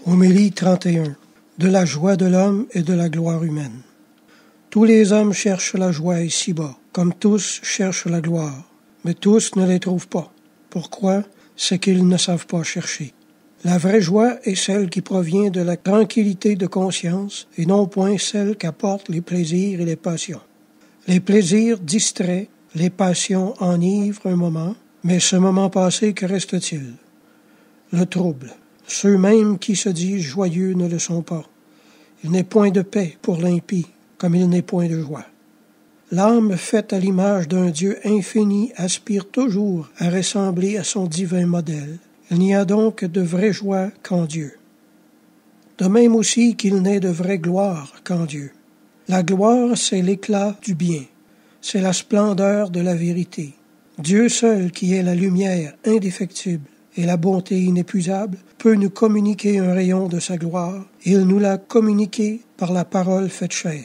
Homélie 31. De la joie de l'homme et de la gloire humaine. Tous les hommes cherchent la joie ici-bas, comme tous cherchent la gloire, mais tous ne les trouvent pas. Pourquoi? C'est qu'ils ne savent pas chercher. La vraie joie est celle qui provient de la tranquillité de conscience et non point celle qu'apportent les plaisirs et les passions. Les plaisirs distraient, les passions enivrent un moment, mais ce moment passé, que reste-t-il? Le trouble. Ceux mêmes qui se disent joyeux ne le sont pas. Il n'est point de paix pour l'impie, comme il n'est point de joie. L'âme faite à l'image d'un Dieu infini aspire toujours à ressembler à son divin modèle. Il n'y a donc de vraie joie qu'en Dieu. De même aussi qu'il n'est de vraie gloire qu'en Dieu. La gloire, c'est l'éclat du bien, c'est la splendeur de la vérité. Dieu seul, qui est la lumière indéfectible et la bonté inépuisable, peut nous communiquer un rayon de sa gloire, et il nous l'a communiqué par la parole faite chair.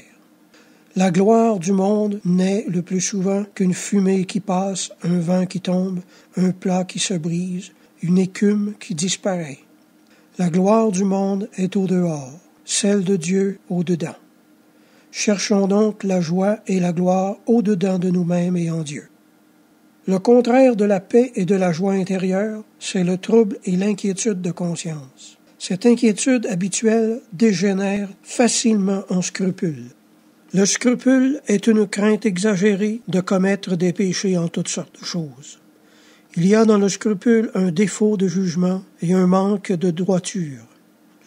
La gloire du monde n'est le plus souvent qu'une fumée qui passe, un vent qui tombe, un plat qui se brise, une écume qui disparaît. La gloire du monde est au dehors, celle de Dieu au dedans. Cherchons donc la joie et la gloire au dedans de nous-mêmes et en Dieu. Le contraire de la paix et de la joie intérieure, c'est le trouble et l'inquiétude de conscience. Cette inquiétude habituelle dégénère facilement en scrupule. Le scrupule est une crainte exagérée de commettre des péchés en toutes sortes de choses. Il y a dans le scrupule un défaut de jugement et un manque de droiture.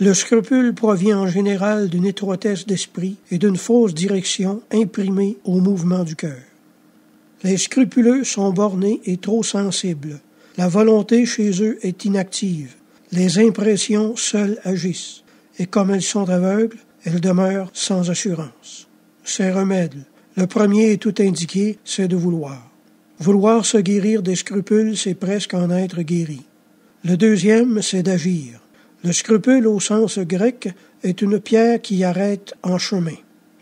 Le scrupule provient en général d'une étroitesse d'esprit et d'une fausse direction imprimée au mouvement du cœur. Les scrupuleux sont bornés et trop sensibles. La volonté chez eux est inactive. Les impressions seules agissent. Et comme elles sont aveugles, elles demeurent sans assurance. Ces remèdes, le premier est tout indiqué, c'est de vouloir. Vouloir se guérir des scrupules, c'est presque en être guéri. Le deuxième, c'est d'agir. Le scrupule au sens grec est une pierre qui arrête en chemin.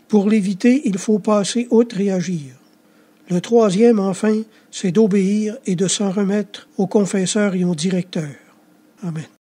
Pour l'éviter, il faut passer outre et agir. Le troisième, enfin, c'est d'obéir et de s'en remettre au confesseur et au directeur. Amen.